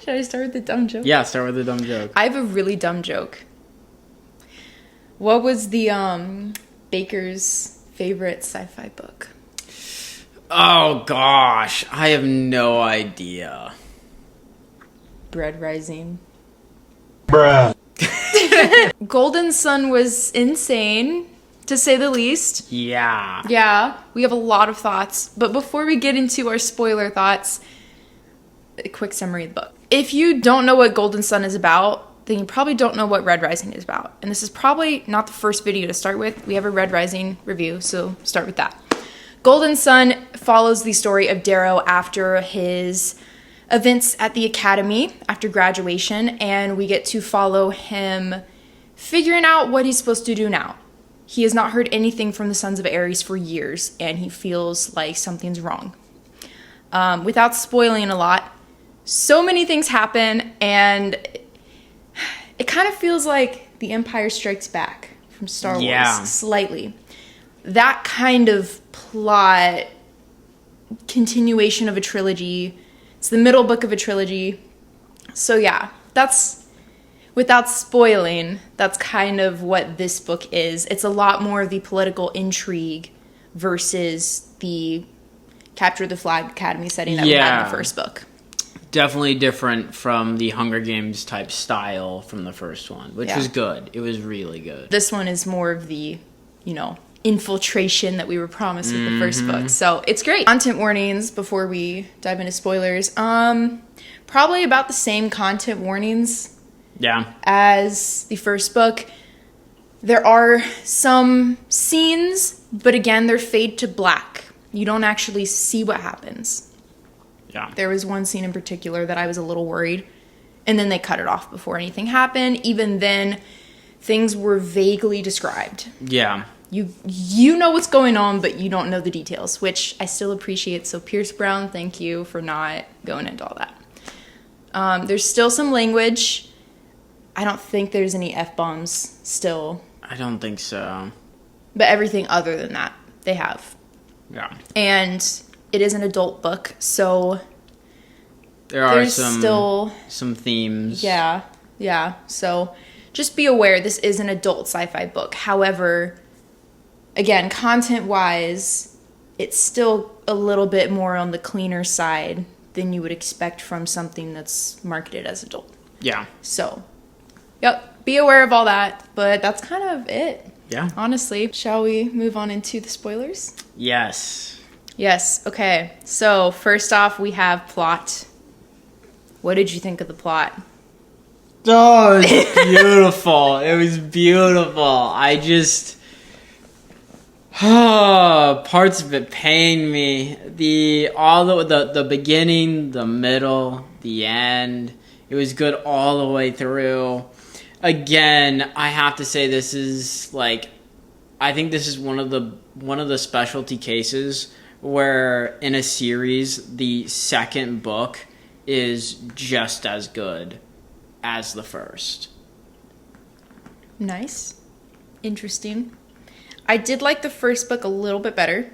Should I start with the dumb joke? Yeah, start with a dumb joke. I have a really dumb joke. What was the Baker's favorite sci-fi book? Oh, gosh. I have no idea. Bread Rising. Bruh. Golden Sun was insane, to say the least. Yeah. Yeah, we have a lot of thoughts. But before we get into our spoiler thoughts, a quick summary of the book. If you don't know what Golden Sun is about, then you probably don't know what Red Rising is about. And this is probably not the first video to start with. We have a Red Rising review, so start with that. Golden Sun follows the story of Darrow after his events at the academy, after graduation, and we get to follow him figuring out what he's supposed to do now. He has not heard anything from the Sons of Ares for years, and he feels like something's wrong. Without spoiling a lot, so many things happen, and it kind of feels like The Empire Strikes Back from Star Wars, slightly. That kind of plot, continuation of a trilogy. It's the middle book of a trilogy. So yeah, that's, without spoiling, that's kind of what this book is. It's a lot more of the political intrigue versus the Capture the Flag Academy setting that we had in the first book. Definitely different from the Hunger Games type style from the first one, which was good. It was really good. This one is more of the, infiltration that we were promised with the first book. So it's great. Content warnings before we dive into spoilers. Probably about the same content warnings as the first book. There are some scenes, but again, they're fade to black. You don't actually see what happens. Yeah. There was one scene in particular that I was a little worried, and then they cut it off before anything happened. Even then, things were vaguely described. Yeah. You know what's going on, but you don't know the details, which I still appreciate. So Pierce Brown, thank you for not going into all that. There's still some language. I don't think there's any F-bombs still. I don't think so. But everything other than that, they have. Yeah. And it is an adult book, so there are there's still some themes. Yeah. So just be aware this is an adult sci-fi book. However, again, content-wise, it's still a little bit more on the cleaner side than you would expect from something that's marketed as adult. Yeah. So, be aware of all that, but that's kind of it. Yeah. Honestly. Shall we move on into the spoilers? Yes. Yes, okay. So, first off, we have plot. What did you think of the plot? Oh, it was beautiful. It was beautiful. I just... parts of it pain me. The beginning, the middle, the end. It was good all the way through. Again, I have to say this is I think this is one of the specialty cases where in a series the second book is just as good as the first. Nice. Interesting. I did like the first book a little bit better,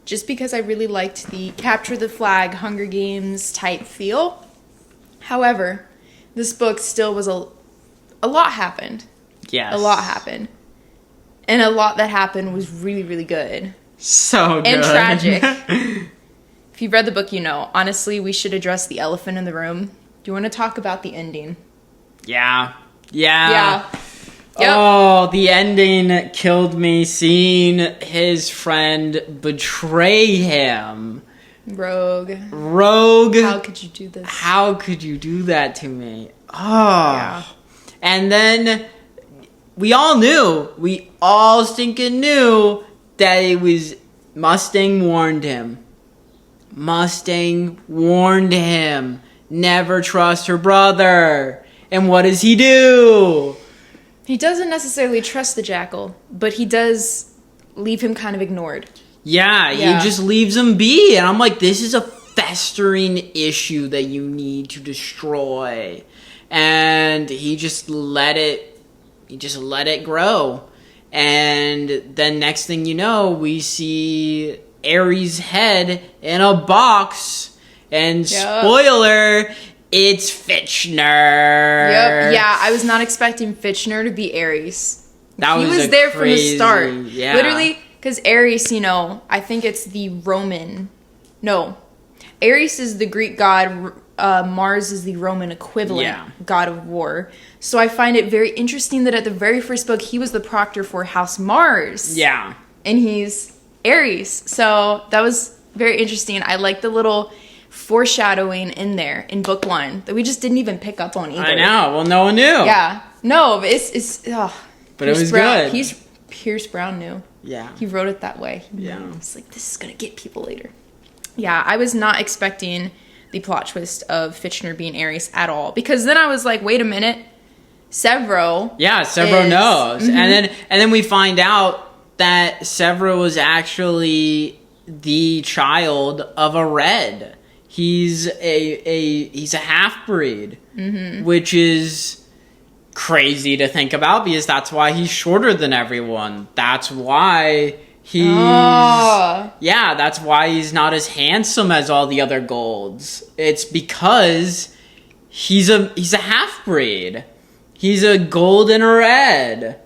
just because I really liked the Capture the Flag, Hunger Games type feel. However, this book still was a lot happened. Yes. A lot happened. And a lot that happened was really, really good. So good. And tragic. If you've read the book, you know. Honestly, we should address the elephant in the room. Do you want to talk about the ending? Yeah. Yep. Oh, the ending killed me. Seeing his friend betray him. Rogue. How could you do this? How could you do that to me? Oh. Yeah. And then we all stinking knew that it was Mustang warned him. Never trust her brother. And what does he do? He doesn't necessarily trust the jackal, but he does leave him kind of ignored. Yeah, he just leaves him be. And I'm like, this is a festering issue that you need to destroy. And he just let it grow. And then next thing you know, we see Ares' head in a box. And spoiler, It's Fitchner. Yep. Yeah, I was not expecting Fitchner to be Ares. He was there from the start. Yeah. Literally, because Ares, I think it's the Roman. No. Ares is the Greek god. Mars is the Roman equivalent god of war. So I find it very interesting that at the very first book, he was the proctor for House Mars. Yeah. And he's Ares. So that was very interesting. I like the little foreshadowing in there in book one that we just didn't even pick up on either. I know. Well, no one knew. Yeah. No, but but it was good. Pierce Brown knew. Yeah. He wrote it that way. Yeah. It's like, this is going to get people later. Yeah, I was not expecting the plot twist of Fitchner being Ares at all. Because then I was like, wait a minute. Severo. Yeah, Severo knows. Mm-hmm. And then we find out that Severo was actually the child of a Red. He's a half-breed, which is crazy to think about because that's why he's shorter than everyone. That's why that's why he's not as handsome as all the other golds. It's because he's a half-breed. He's a gold and a red.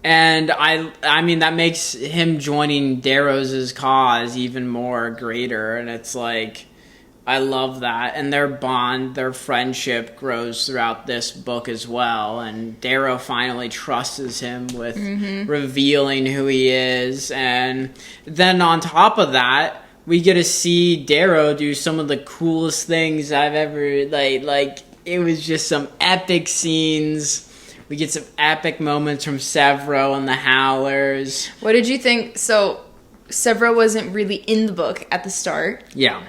And I mean that makes him joining Darrow's cause even more greater, and it's like I love that. And their bond, their friendship grows throughout this book as well. And Darrow finally trusts him with revealing who he is. And then on top of that, we get to see Darrow do some of the coolest things I've ever like it was just some epic scenes. We get some epic moments from Severo and the Howlers. What did you think? So, Severo wasn't really in the book at the start. Yeah.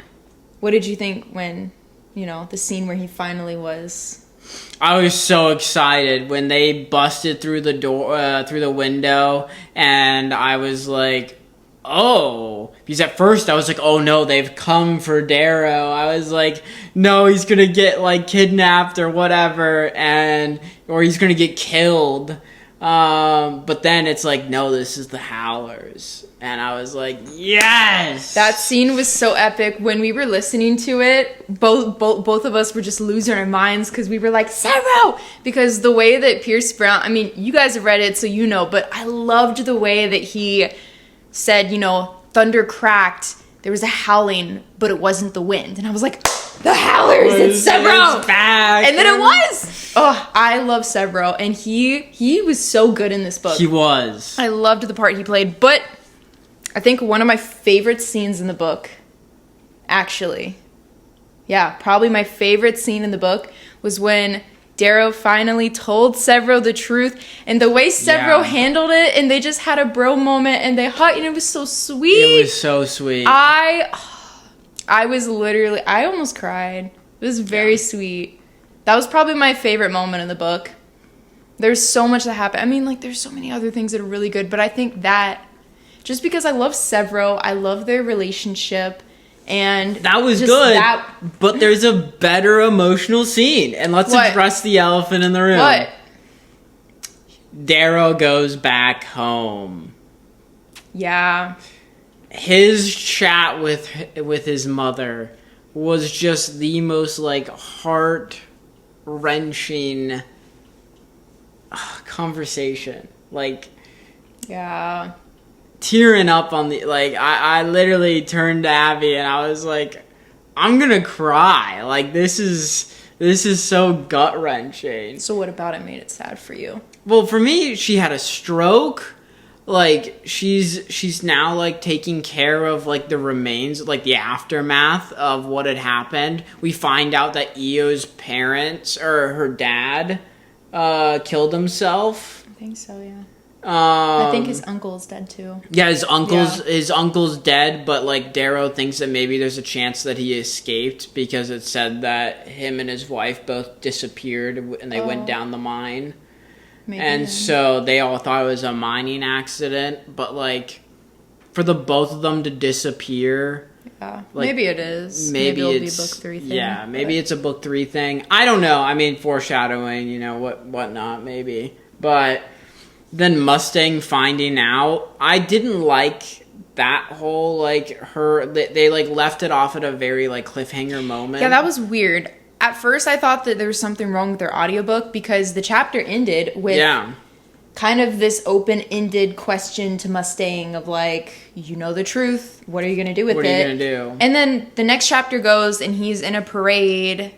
What did you think when, the scene where he finally was? I was so excited when they busted through the door, through the window, and I was like, oh. Because at first I was like, oh no, they've come for Darrow. I was like, no, he's gonna get kidnapped or whatever, or he's gonna get killed. But then it's like, no, this is the Howlers. And I was like, yes! That scene was so epic. When we were listening to it, both of us were just losing our minds because we were like, Severo! Because the way that Pierce Brown, I mean, you guys have read it, so you know, but I loved the way that he said, thunder cracked, there was a howling, but it wasn't the wind. And I was like, the Howlers, it's Severo! It's back! And then it was! Oh, I love Severo, and he was so good in this book. He was. I loved the part he played, but I think one of my favorite scenes in the book, actually, probably my favorite scene in the book was when Darrow finally told Severo the truth, and the way Severo handled it, and they just had a bro moment, and they hugged, and it was so sweet. It was so sweet. I was literally, I almost cried. It was very sweet. That was probably my favorite moment in the book. There's so much that happened. I mean, there's so many other things that are really good, but I think that, just because I love Severo, I love their relationship, and that was good, but there's a better emotional scene. And let's address the elephant in the room. What? Darrow goes back home. Yeah. His chat with his mother was just the most heart-wrenching conversation. Yeah. Tearing up on the I literally turned to Abby and I was like, I'm gonna cry. This is so gut-wrenching. So what about it made it sad for you? Well, for me, she had a stroke. She's now taking care of the remains, the aftermath of what had happened. We find out that Eo's parents or her dad killed himself. I think so, yeah. I think his uncle's dead too. Yeah, his uncle's dead, but Darrow thinks that maybe there's a chance that he escaped because it said that him and his wife both disappeared and they went down the mine. Maybe so they all thought it was a mining accident, but for the both of them to disappear. Yeah, maybe it is. Maybe it'll be a book 3 thing. Yeah, maybe it's a book 3 thing. I don't know. I mean, foreshadowing, whatnot, maybe. But then Mustang finding out, I didn't like that whole like they like left it off at a very like cliffhanger moment. Yeah, that was weird. At first I thought that there was something wrong with their audiobook because the chapter ended with kind of this open-ended question to Mustang of like, you know the truth, what are you going to do with it? What are you going to do? And then the next chapter goes and he's in a parade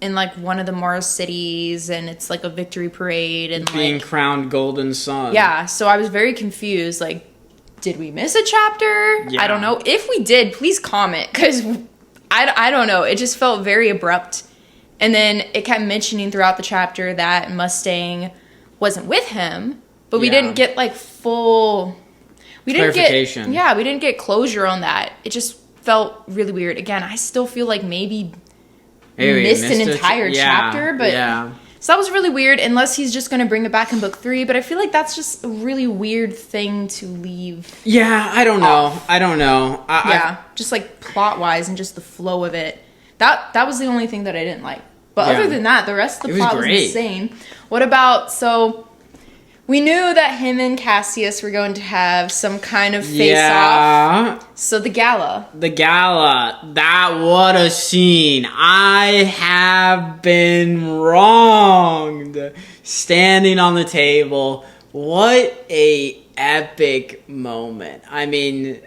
in like one of the Mars cities and it's like a victory parade and being like, crowned Golden Sun. Yeah, so I was very confused. Like, did we miss a chapter? Yeah. I don't know. If we did, please comment because I don't know. It just felt very abrupt. And then it kept mentioning throughout the chapter that Mustang wasn't with him, but we didn't get like full. We didn't clarification. We didn't get closure on that. It just felt really weird. Again, I still feel like maybe missed an entire chapter, but so that was really weird. Unless he's just going to bring it back in book 3, but I feel like that's just a really weird thing to leave. Yeah, I don't know. I don't know. Just like plot wise and just the flow of it. That was the only thing that I didn't like. But other than that, the rest of the plot was insane. What about, so we knew that him and Cassius were going to have some kind of face-off. So the gala. What a scene. I have been wronged. Standing on the table. What a epic moment. I mean,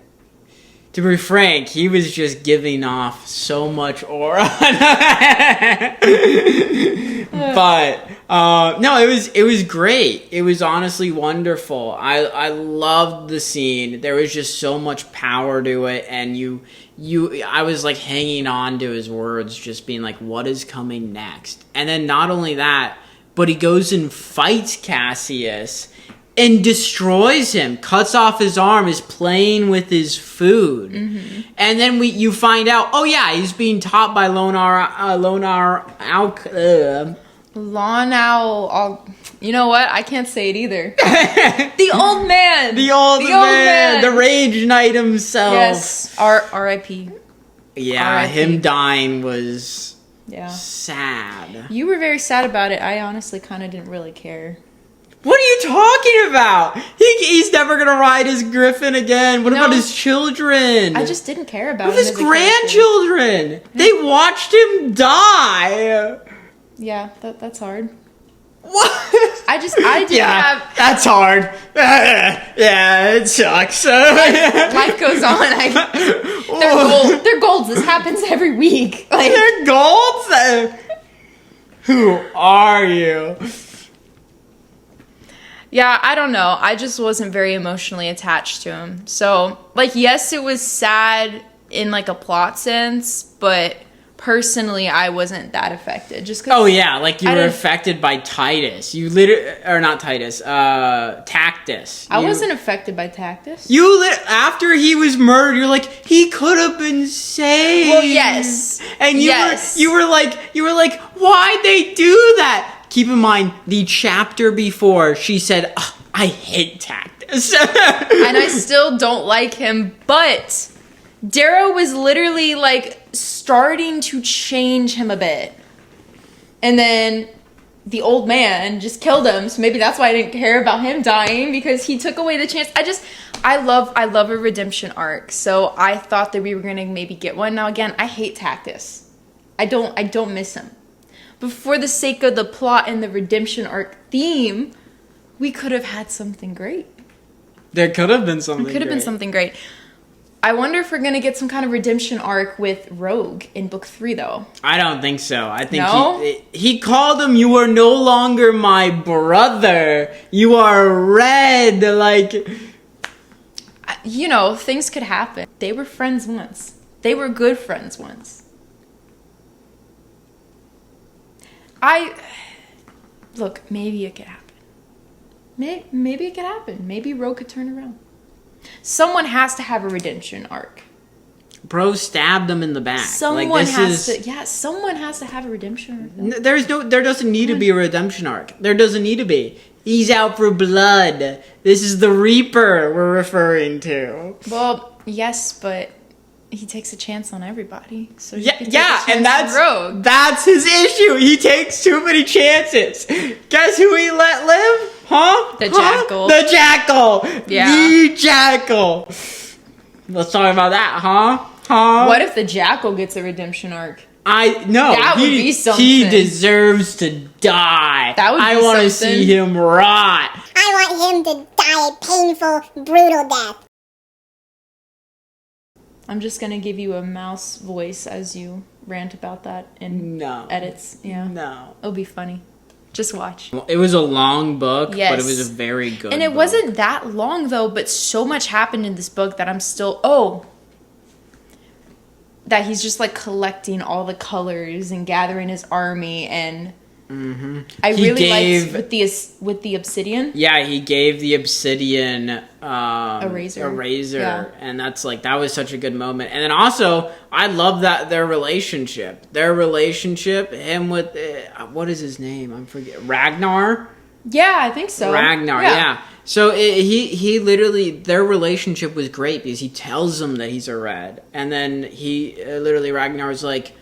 to be frank, he was just giving off so much aura. But no, it was great. It was honestly wonderful. I loved the scene. There was just so much power to it, and I was like hanging on to his words, just being like, what is coming next? And then not only that, but he goes and fights Cassius and destroys him, cuts off his arm, is playing with his food. Mm-hmm. And then you find out, oh yeah, he's being taught by you know what? I can't say it either. The old man. The old man. The rage knight himself. Yes. R.I.P. Yeah, R.I.P. Him dying was sad. You were very sad about it. I honestly kind of didn't really care. What are you talking about? He's never going to ride his griffin again. What about his children? I just didn't care about him. What about his grandchildren? They watched him die. Yeah, that's hard. What? I didn't have... that's hard. Yeah, it sucks. Life goes on. They're golds. This happens every week. Like, they're golds? Who are you? Yeah, I don't know. I just wasn't very emotionally attached to him. So, like, yes, it was sad in, like, a plot sense, but personally, I wasn't that affected. Just 'cause like you were affected by Titus. You or not Titus, Tactus. I wasn't affected by Tactus. After he was murdered, you're like, he could have been saved. Well, yes. And you were like, why'd they do that? Keep in mind, the chapter before, she said, I hate Tactus. And I still don't like him, but Darrow was literally, like, starting to change him a bit. And then the old man just killed him, so maybe that's why I didn't care about him dying, because he took away the chance. I love a redemption arc, so I thought that we were going to maybe get one. Now, again, I hate Tactus. I don't miss him. But for the sake of the plot and the redemption arc theme, we could have had something great. There could have been something been something great. I wonder if we're going to get some kind of redemption arc with Rogue in book 3, though. I don't think so. I think he called him, you are no longer my brother. You are red. Like, you know, things could happen. They were friends once. They were good friends once. Look, maybe it could happen. Maybe it could happen. Maybe Rogue could turn around. Someone has to have a redemption arc. Bro stabbed him in the back. Someone has to have a redemption arc. There doesn't need to be a redemption arc. There doesn't need to be. He's out for blood. This is the Reaper we're referring to. Well, yes, but he takes a chance on everybody. So and that's his issue. He takes too many chances. Guess who he let live? Huh? The Jackal. The Jackal. Yeah. The Jackal. Let's talk about that, huh? What if the Jackal gets a redemption arc? That would be something. He deserves to die. That would be I want to something. see him rot. I want him to die a painful, brutal death. I'm just gonna give you a mouse voice as you rant about that in edits. Yeah. No. It'll be funny. Just watch. It was a long book, Yes. but it was a very good And it book. wasn't that long though, but so much happened in this book that I'm still that he's just like collecting all the colors and gathering his army, and I He really gave- liked with the obsidian. Yeah, he gave the obsidian Eraser. Yeah. and that was such a good moment. And then also, I love that their relationship, him with what is his name? I'm forgetting. Ragnar. Yeah, I think so. Ragnar, yeah. So he literally, their relationship was great because he tells him that he's a red, and then Ragnar's like,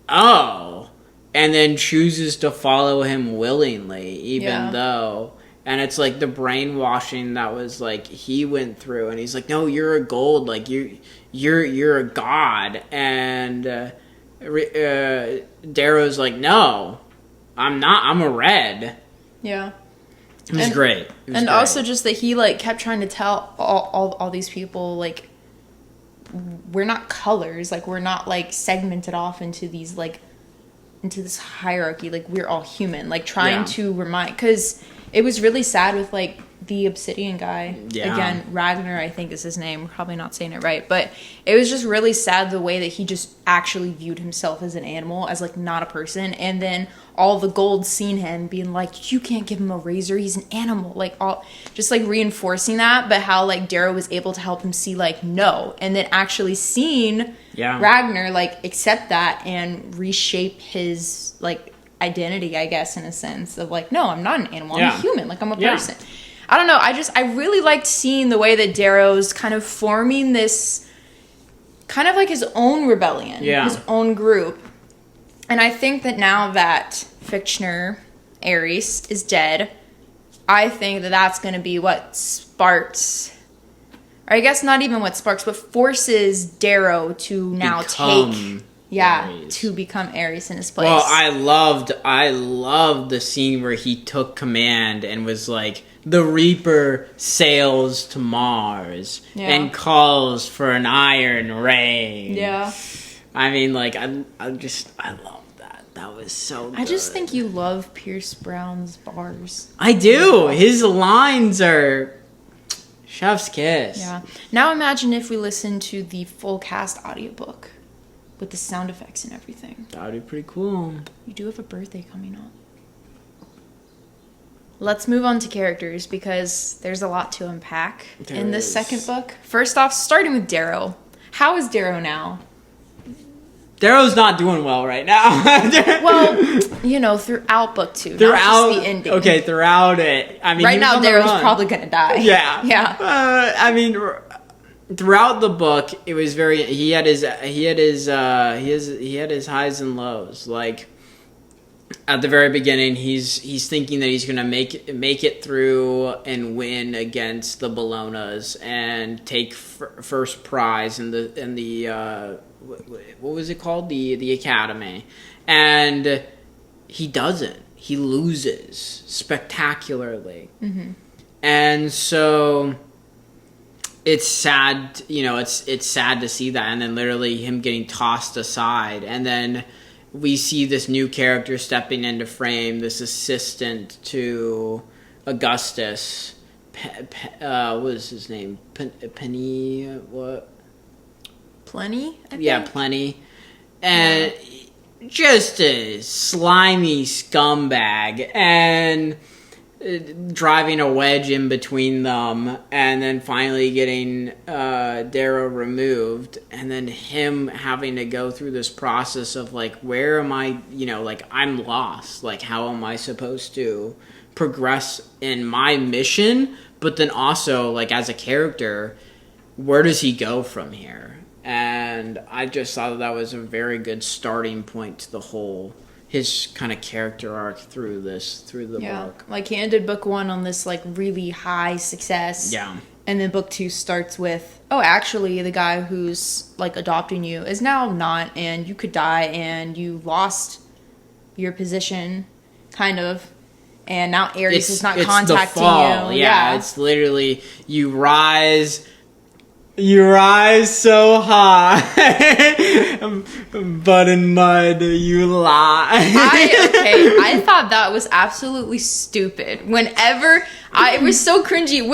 oh, and then chooses to follow him willingly, even though, and it's like the brainwashing that was like he went through, and he's like, no, you're a gold, like you're a god, and Darrow's like, no, I'm not, I'm a red. Yeah. It was great. And also just that he like kept trying to tell all these people like we're not colors, like we're not like segmented off into these like into this hierarchy, like we're all human, like trying to remind, because it was really sad with like the obsidian guy. Again, Ragnar I think is his name, probably not saying it right, but it was just really sad the way that he just actually viewed himself as an animal, as like not a person, and then all the gold seen him being like, you can't give him a razor, he's an animal, like all just like reinforcing that, but how like Darrow was able to help him see like no, and then actually seeing Ragnar like accept that and reshape his like identity, I guess, in a sense of like, no, I'm not an animal, I'm a human, like I'm a person. I don't know, I really liked seeing the way that Darrow's kind of forming this kind of like his own rebellion, his own group. And I think that now that Fictioner, Ares, is dead, I think that that's going to be what sparks, or I guess not even what sparks, but forces Darrow to now to become Ares in his place. Well, I loved the scene where he took command and was like, the Reaper sails to Mars and calls for an iron rain. Yeah. I mean, like, I love that. That was so good. I just think you love Pierce Brown's bars. I do. His lines are chef's kiss. Yeah. Now imagine if we listen to the full cast audiobook with the sound effects and everything. That would be pretty cool. You do have a birthday coming up. Let's move on to characters because there's a lot to unpack in this second book. First off, starting with Darrow. How is Darrow now? Darrow's not doing well right now. Well, you know, throughout book 2, not just the ending. Okay, throughout it. I mean, right now Darrow's probably gonna die. Yeah, yeah. I mean, throughout the book, it was very. He had his highs and lows. Like at the very beginning, he's thinking that he's gonna make it through and win against the Bolognas and take first prize in the what was it called, the academy, and he doesn't. He loses spectacularly, and so it's sad. You know, it's sad to see that, and then literally him getting tossed aside, and then we see this new character stepping into frame, this assistant to Augustus. What was his name? Penny. What? Plenty, I think. Yeah, Plenty. And just a slimy scumbag. And driving a wedge in between them. And then finally getting Darrow removed. And then him having to go through this process of, like, where am I? You know, like, I'm lost. Like, how am I supposed to progress in my mission? But then also, like, as a character, where does he go from here? And I just thought that was a very good starting point to the whole, his kind of character arc through the book. Like he ended book 1 on this like really high success. Yeah. And then book 2 starts with, oh, actually, the guy who's, like, adopting you is now not, and you could die, and you lost your position, kind of. And now Ares is not contacting the fall. you. Yeah, it's literally, you rise so high, but in mud you lie. I thought that was absolutely stupid. It was so cringy.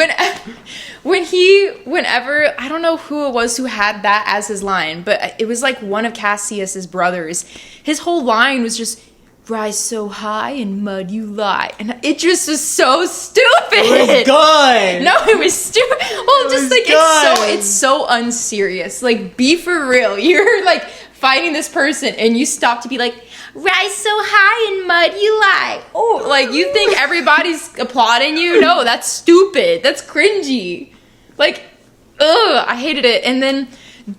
Whenever, I don't know who it was who had that as his line, but it was like one of Cassius's brothers. His whole line was just, rise so high in mud you lie. And it just was so stupid. It was good. No, it was stupid. Well, just like, it's so unserious. Like, be for real. You're like fighting this person and you stop to be like, rise so high in mud you lie. Oh, like, you think everybody's applauding you? No, that's stupid. That's cringy. Like, ugh, I hated it. And then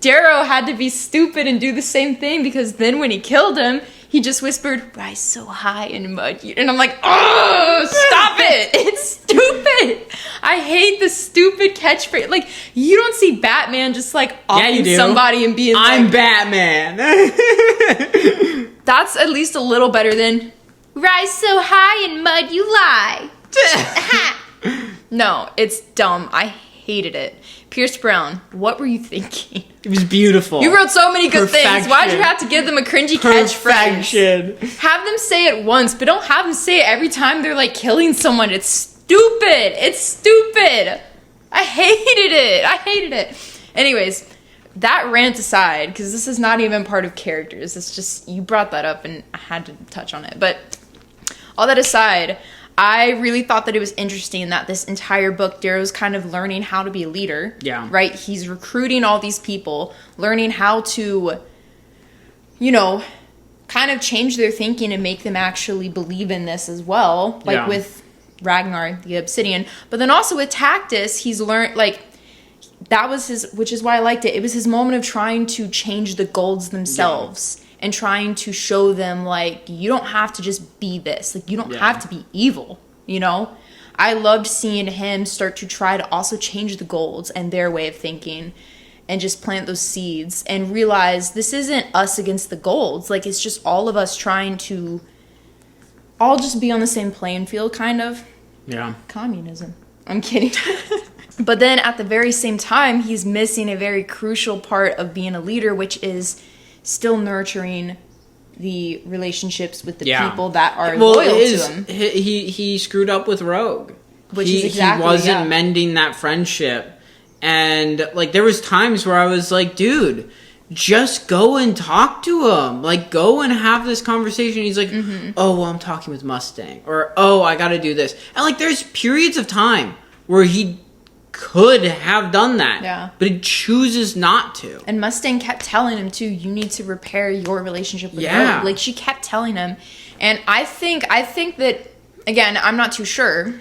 Darrow had to be stupid and do the same thing, because then when he killed him, he just whispered, rise so high in mud. And I'm like, oh, stop it. It's stupid. I hate the stupid catchphrase. Like, you don't see Batman just like offing somebody and being I'm like, Batman. that's at least a little better than, rise so high in mud you lie. No, it's dumb. I hated it. Pierce Brown, what were you thinking? It was beautiful. You wrote so many good things. Why'd you have to give them a cringy catchphrase? Have them say it once, but don't have them say it every time they're like killing someone. It's stupid. It's stupid. I hated it. Anyways, that rant aside, because this is not even part of characters. It's just, you brought that up and I had to touch on it. But all that aside, I really thought that it was interesting that this entire book, Darrow's kind of learning how to be a leader. Yeah. Right? He's recruiting all these people, learning how to, you know, kind of change their thinking and make them actually believe in this as well. Like with Ragnar, the Obsidian. But then also with Tactus, he's learned, like, that was his, which is why I liked it. It was his moment of trying to change the Golds themselves. Yeah. And trying to show them, like, you don't have to just be this. Like, you don't have to be evil, you know? I loved seeing him start to try to also change the Golds and their way of thinking and just plant those seeds and realize this isn't us against the Golds. Like, it's just all of us trying to all just be on the same playing field, kind of. Yeah. Communism. I'm kidding. But then at the very same time, he's missing a very crucial part of being a leader, which is still nurturing the relationships with the people that are loyal to him. He screwed up with Rogue. Which is exactly, he wasn't mending that friendship. And, like, there was times where I was like, dude, just go and talk to him. Like, go and have this conversation. He's like, oh, well, I'm talking with Mustang. Or, oh, I gotta do this. And, like, there's periods of time where he could have done that, but he chooses not to. And Mustang kept telling him too, you need to repair your relationship with Rogue. Like, she kept telling him. And I think that, again, I'm not too sure,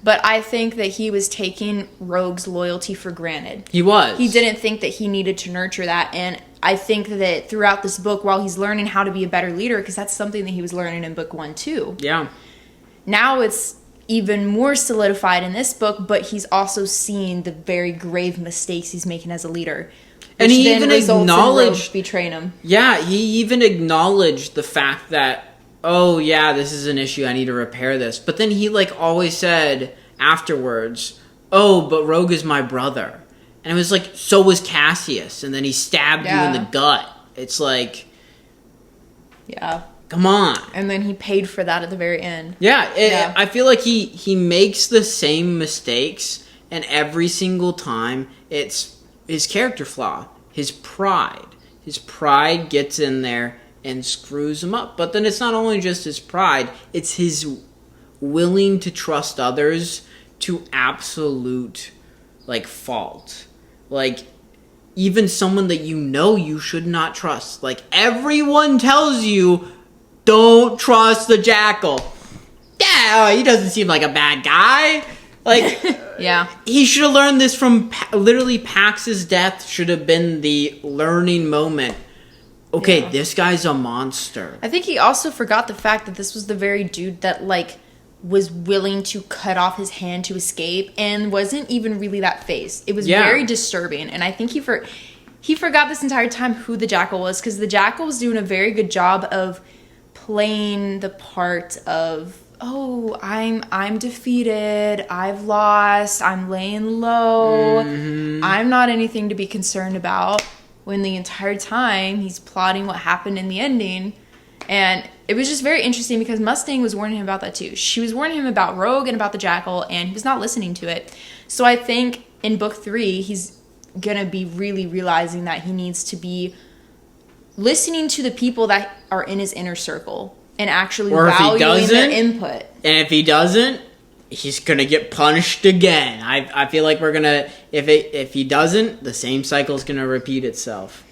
but I think that he was taking Rogue's loyalty for granted. He was. He didn't think that he needed to nurture that. And I think that throughout this book, while he's learning how to be a better leader, because that's something that he was learning in book 1 too. Yeah. Now it's even more solidified in this book, but he's also seeing the very grave mistakes he's making as a leader. And he even acknowledged betraying him. Yeah, he even acknowledged the fact that, oh yeah, this is an issue, I need to repair this. But then he, like, always said afterwards, oh, but Rogue is my brother. And it was like, so was Cassius. And then he stabbed you in the gut. It's like, yeah. Come on. And then he paid for that at the very end. Yeah, I feel like he makes the same mistakes, and every single time it's his character flaw, his pride. His pride gets in there and screws him up. But then it's not only just his pride, it's his willing to trust others to absolute, like, fault. Like, even someone that you know you should not trust. Like, everyone tells you, don't trust the Jackal. Yeah, he doesn't seem like a bad guy. Like, he should have learned this from literally Pax's death. Should have been the learning moment. Okay, this guy's a monster. I think he also forgot the fact that this was the very dude that, like, was willing to cut off his hand to escape and wasn't even really that phased. It was Yeah. very disturbing. And I think he forgot this entire time who the Jackal was, because the Jackal was doing a very good job of playing the part of, oh, I'm defeated, I've lost, I'm laying low, I'm not anything to be concerned about, when the entire time he's plotting what happened in the ending. And it was just very interesting because Mustang was warning him about that too. She was warning him about Rogue and about the Jackal, and he was not listening to it. So I think in book 3, he's gonna be really realizing that he needs to be listening to the people that are in his inner circle and actually valuing their input. And if he doesn't, he's gonna get punished again. I feel like we're gonna, if he doesn't, the same cycle is gonna repeat itself.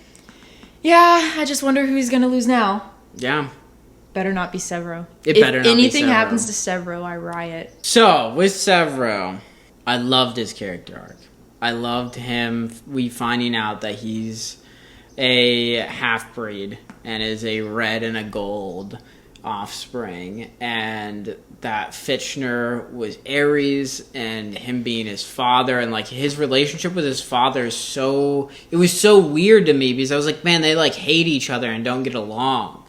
Yeah, I just wonder who he's gonna lose now. Yeah. Better not be Severo. It better not be If anything Severo. happens to Severo, I riot. So, with Severo, I loved his character arc. I loved him, finding out that he's a half-breed and is a red and a gold offspring, and that Fitchner was Aries, and him being his father, and like his relationship with his father is it was so weird to me, because I was like, man, they like hate each other and don't get along.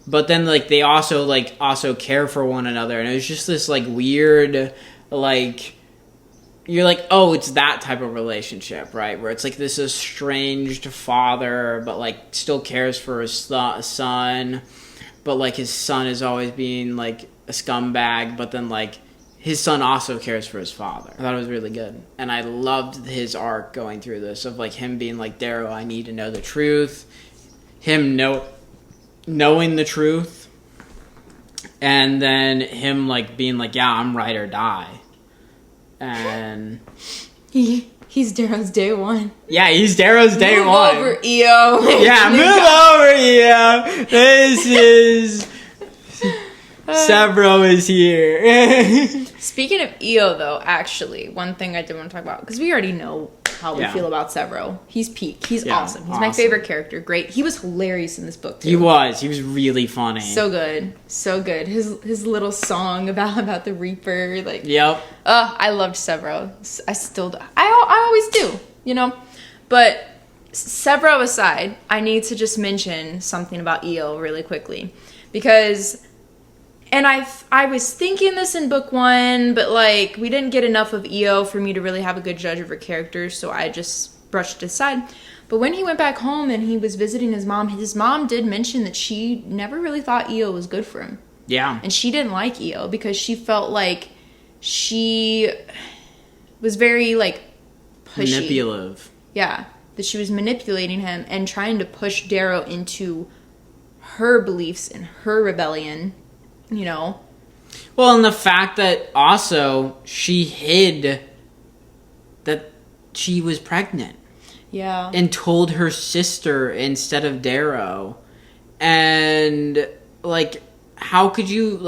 But then, like, they also care for one another. And it was just this, like, weird, like, you're like, oh, it's that type of relationship, right? Where it's, like, this estranged father, but, like, still cares for his son. But, like, his son is always being, like, a scumbag. But then, like, his son also cares for his father. I thought it was really good. And I loved his arc going through this, of, like, him being like, Darrow, I need to know the truth. Him knowing the truth, and then him like being like, yeah, I'm right or die. And He's Darrow's day one. yeah, he's Darrow's day Move one. over, EO. Yeah, move over, EO. This is Severo is here. Speaking of EO, though, actually, one thing I did want to talk about, because we already know how we feel about Severo. He's peak. He's awesome. He's my favorite character. Great. He was hilarious in this book, too. He was really funny. So good. So good. His little song about the Reaper. Like, Yep. I loved Severo. I still do. I always do, you know? But Severo aside, I need to just mention something about EO really quickly. Because... And I was thinking this in book 1, but, like, we didn't get enough of EO for me to really have a good judge of her character, so I just brushed it aside. But when he went back home and he was visiting his mom did mention that she never really thought EO was good for him. Yeah. And she didn't like EO because she felt like she was very, like, pushy. Manipulative. Yeah. That she was manipulating him and trying to push Darrow into her beliefs and her rebellion. You know? Well, and the fact that also she hid that she was pregnant. Yeah. And told her sister instead of Darrow. And, like, how could you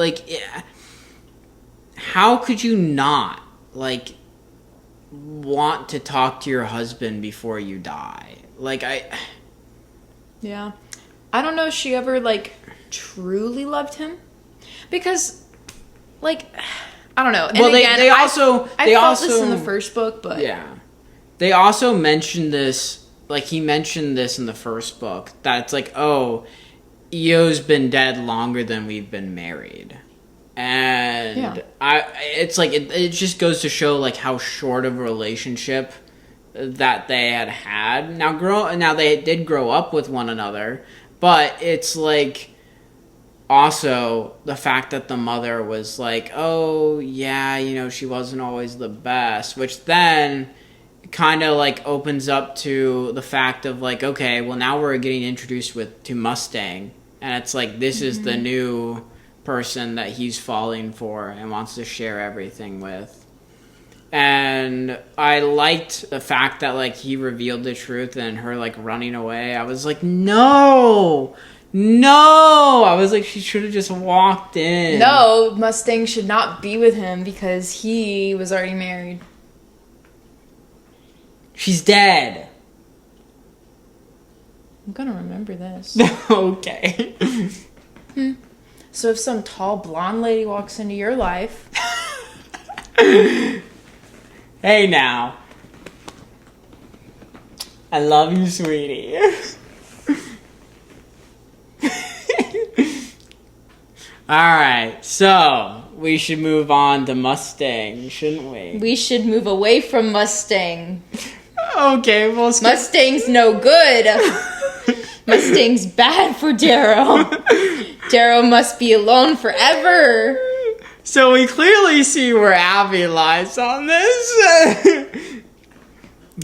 not, like, want to talk to your husband before you die? Like, Yeah. I don't know if she ever, like, truly loved him. Because, like, I don't know. And well, again, they also this in the first book, but yeah, they also mentioned this. Like, he mentioned this in the first book, that it's like, oh, EO's been dead longer than we've been married, and it's like it just goes to show like how short of a relationship that they had. Now they did grow up with one another, but it's like. Also, the fact that the mother was like, oh, yeah, you know, she wasn't always the best, which then kind of, like, opens up to the fact of, like, okay, well, now we're getting introduced to Mustang, and it's like, this is the new person that he's falling for and wants to share everything with. And I liked the fact that, like, he revealed the truth and her, like, running away. I was like, no! I was like, she should have just walked in. No, Mustang should not be with him because he was already married. She's dead. I'm gonna remember this. Okay. So if some tall blonde lady walks into your life Hey now. I love you, sweetie. Alright, so we should move on to Mustang, shouldn't we? We should move away from Mustang. Okay, well, Mustang's no good. Mustang's bad for Darrow. Darrow must be alone forever. So we clearly see where Abby lies on this.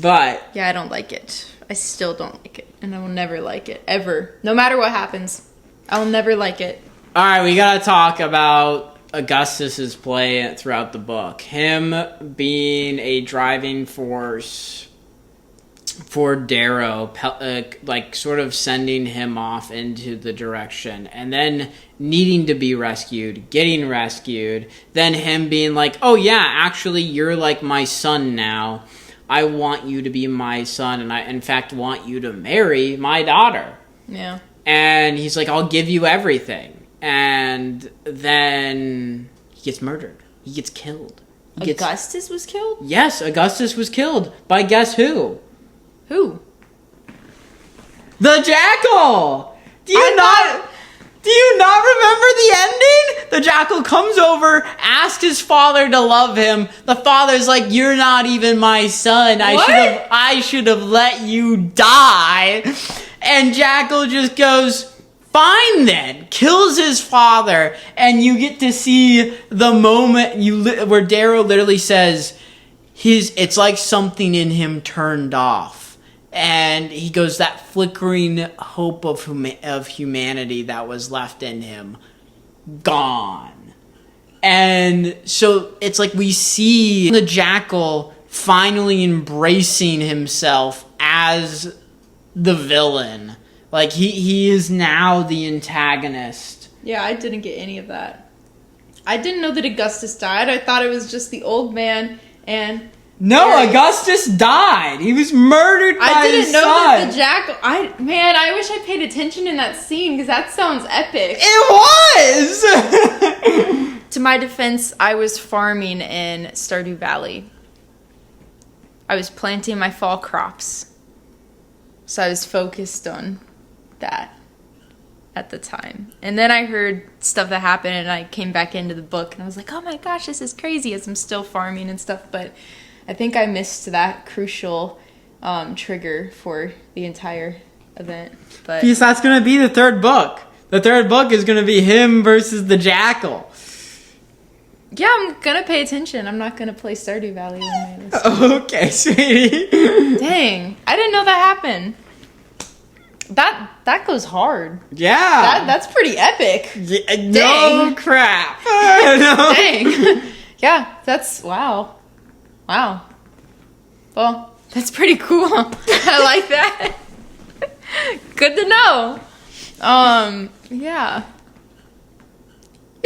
But Yeah, I don't like it. I still don't like it. And I will never like it. Ever. No matter what happens. I will never like it. alright, we gotta talk about Augustus's play throughout the book. Him being a driving force for Darrow, like sort of sending him off into the direction, and then needing to be rescued, getting rescued, then him being like, oh yeah, actually you're like my son now. I want you to be my son, and I in fact want you to marry my daughter. Yeah. And he's like, I'll give you everything. And then he gets murdered. He gets killed. Augustus was killed? Yes, Augustus was killed by guess who? Who? The Jackal! Do you not remember the ending? The Jackal comes over, asks his father to love him. The father's like, you're not even my son. I should have let you die. And Jackal just goes, fine then, kills his father, and you get to see the moment where Darrow literally says, it's like something in him turned off. And he goes, that flickering hope of humanity that was left in him, gone. And so it's like we see the Jackal finally embracing himself as the villain. Like, he is now the antagonist. Yeah, I didn't get any of that. I didn't know that Augustus died. I thought it was just the old man and... No, Harry. Augustus died. He was murdered by his son. I didn't know that the Jackal... I wish I paid attention in that scene, because that sounds epic. It was! To my defense, I was farming in Stardew Valley. I was planting my fall crops. So I was focused on that at the time. And then I heard stuff that happened, and I came back into the book, and I was like, oh my gosh, this is crazy, as I'm still farming and stuff. But I think I missed that crucial trigger for the entire event. But Because that's going to be the third book. The third book is going to be him versus the Jackal. yeah, I'm gonna pay attention. I'm not gonna play Stardew Valley on my list. Okay, sweetie. Dang, I didn't know that happened. That goes hard. Yeah. That's pretty epic. Yeah, no Dang. crap. No. Dang. Yeah, that's wow. Well, that's pretty cool. I like that. Good to know. Yeah.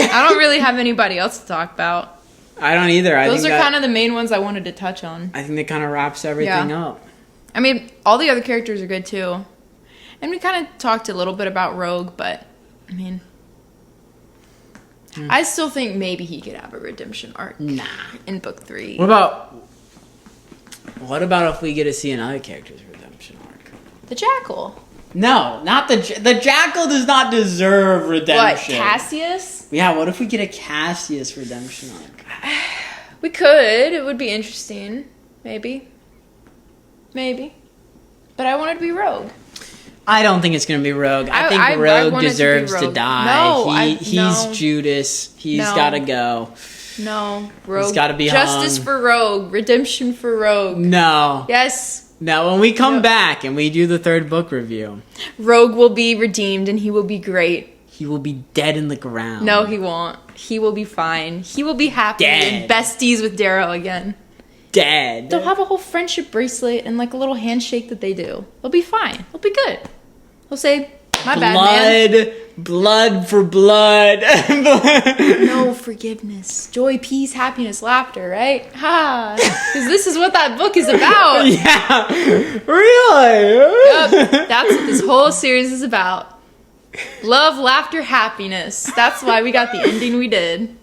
I don't really have anybody else to talk about. I don't either. Those are kind of the main ones I wanted to touch on. I think that kind of wraps everything up. I mean, all the other characters are good too. And we kind of talked a little bit about Rogue, but I mean, I still think maybe he could have a redemption arc. Nah. In book 3. What about if we get to see another character's redemption arc? The Jackal. No, not the Jackal does not deserve redemption. What, Cassius? Yeah, what if we get a Cassius redemption arc? We could. It would be interesting. Maybe. But I want it to be Rogue. I don't think it's going to be Rogue. I think I Rogue want it to be deserves to Rogue. die. No, He's no. Judas. He's No. got to go. No, Rogue. He's gotta be Justice hung. for Rogue. Redemption for Rogue. No. Yes. No, when we come No. back and we do the third book review, Rogue will be redeemed and he will be great. he will be dead in the ground. No, he won't. He will be fine. He will be happy and Dead. besties with Darrow again. Dead. They'll have a whole friendship bracelet and like a little handshake that they do. They'll be fine. They'll be good. They'll say, my bad, man. Blood for blood. No forgiveness. Joy, peace, happiness, laughter, right? Ha! Because this is what that book is about. Yeah. Really? Yep. That's what this whole series is about. Love, laughter, happiness. That's why we got the ending we did.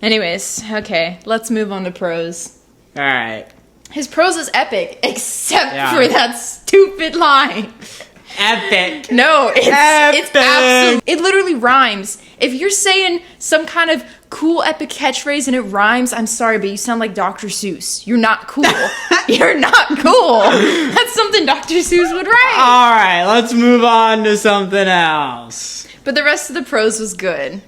Anyways, okay, let's move on to prose. All right. His prose is epic, except Yeah. for that stupid line. Epic. No, it's Epic. absolute. It literally rhymes. If you're saying some kind of cool epic catchphrase and it rhymes, I'm sorry, but you sound like Dr. Seuss. You're not cool. You're not cool. That's something Dr. Seuss would write. All right, let's move on to something else. But the rest of the prose was good.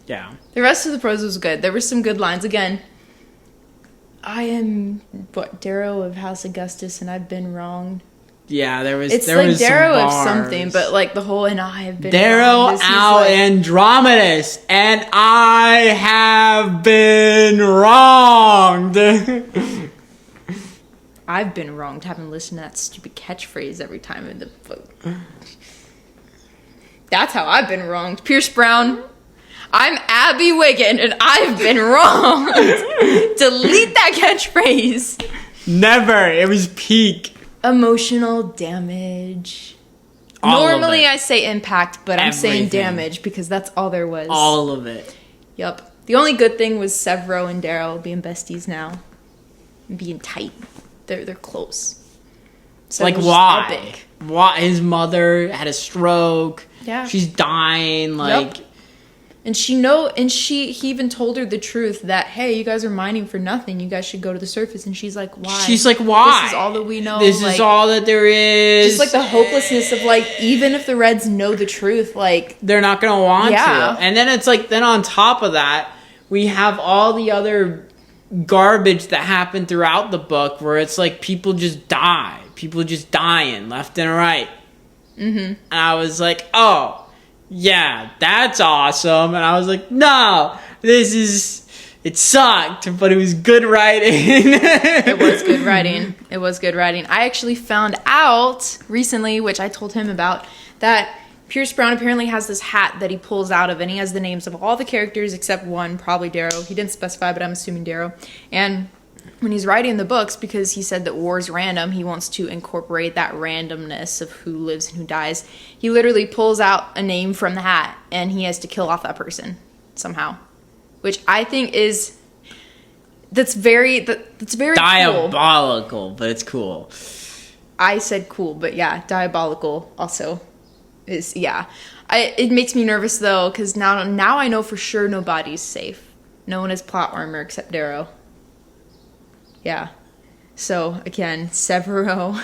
Yeah. The rest of the prose was good. There were some good lines. Again, I am Darrow of House Augustus, and I've been wronged. Yeah, there was. It's there like was some Darrow of bars. something, but like the whole "and I have been Darrow wronged." This is out like- Andromedus, and I have been wronged. I've been wronged having listened to that stupid catchphrase every time in the book. That's how I've been wronged. Pierce Brown, I'm Abby Wiggin, and I've been wronged. Delete that catchphrase. Never. It was peak. Emotional damage. All of Normally it. I say impact, but I'm saying Everything. damage because that's all there was. All of it. Yep. The only good thing was Severo and Darrow being besties now. And being tight. They're close. Like, Severo's why? epic. Why? His mother had a stroke. Yeah. She's dying. Like, Yep. And he even told her the truth that, hey, you guys are mining for nothing. You guys should go to the surface. And she's like, why? she's like, why? This is all that we know. This like, is all that there is. just like the hopelessness of like, even if the Reds know the truth, like, they're not gonna want Yeah. to. And then it's like, then on top of that, we have all the other garbage that happened throughout the book where it's like people just die. People just dying left and right. Mm-hmm. And I was like, oh, yeah, that's awesome. And I was like, no, it sucked, but it was good writing. it was good writing. It was good writing. I actually found out recently, which I told him about, that Pierce Brown apparently has this hat that he pulls out of, and he has the names of all the characters except one, probably Darrow. He didn't specify, but I'm assuming Darrow. And when he's writing the books, because he said that war's random, he wants to incorporate that randomness of who lives and who dies. He literally pulls out a name from the hat, and he has to kill off that person somehow, which I think that's very cool. Diabolical, but it's cool. I said cool, but yeah, diabolical also is, yeah. It makes me nervous though, because now I know for sure nobody's safe. No one has plot armor except Darrow. Yeah. So again, Severo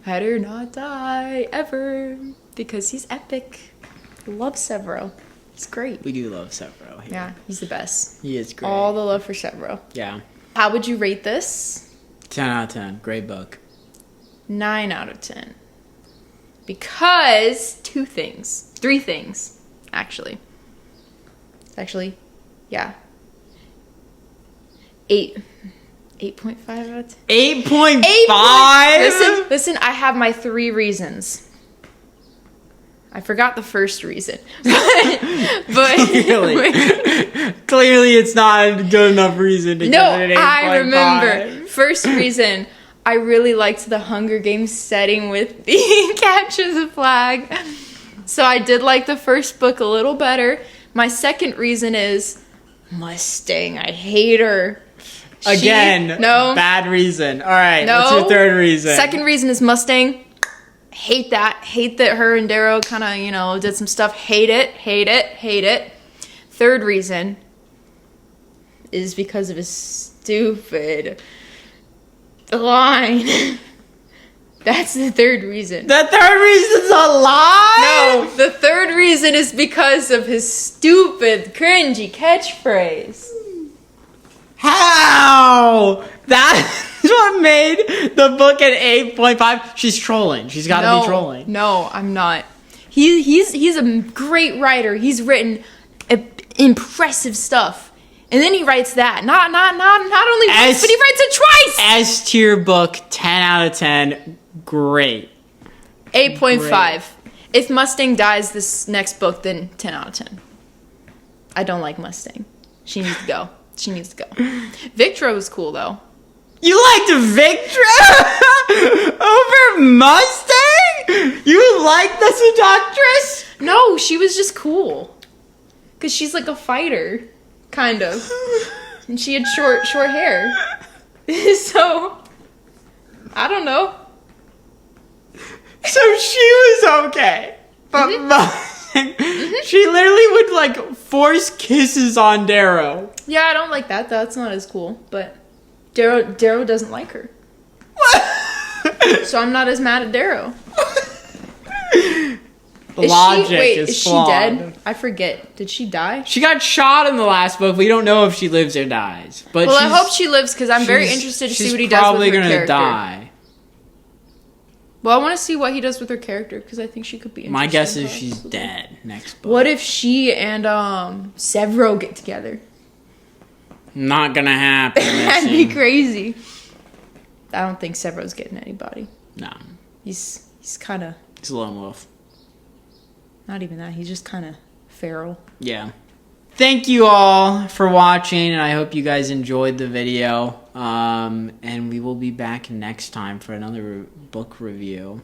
better not die ever, because he's epic. I love Severo. He's great. We do love Severo here. Yeah, he's the best. He is great. All the love for Severo. Yeah. How would you rate this? 10 out of 10. Great book. 9 out of 10. Because three things, actually. Yeah. 8.5 out of 10. 8.5? Listen, I have my 3 reasons. I forgot the first reason. but Clearly it's not a good enough reason to no, give it an 8.5. I remember. First reason, I really liked the Hunger Games setting with the Capture the Flag. So I did like the first book a little better. My second reason is Mustang. I hate her. Again, no. bad reason. All right, No. what's your third reason? Second reason is Mustang. Hate that. Hate that her and Darrow kind of, did some stuff. Hate it. Third reason is because of his stupid line. That's the third reason. The third reason's a lie? No, the third reason is because of his stupid, cringy catchphrase. How? That's what made the book an 8.5. She's trolling. She's got to be trolling. No, I'm not. He's a great writer. He's written impressive stuff. And then he writes that. Not only once, but he writes it twice. S tier book, 10 out of 10. Great. 8.5. If Mustang dies this next book, then 10 out of 10. I don't like Mustang. She needs to go. Victra was cool, though. You liked Victra over Mustang? You like the seductress? No, she was just cool. Because she's like a fighter. kind of. And she had short hair. So, I don't know. So she was okay. But she literally would like force kisses on Darrow. Yeah, I don't like that. That's not as cool. But Darrow doesn't like her. So I'm not as mad at Darrow. Logic is flawed. She dead? I forget. Did she die? She got shot in the last book. We don't know if she lives or dies. But I hope she lives because I'm very interested to see what he does with her probably gonna character. die. Well, I want to see what he does with her character because I think she could be interesting. My guess is she's dead next book. What if she and Severo get together? Not gonna happen. That'd be crazy. I don't think Severo's getting anybody. No. He's kind of... He's a lone wolf. Not even that. He's just kind of feral. Yeah. Thank you all for watching, and I hope you guys enjoyed the video. And we will be back next time for another book review.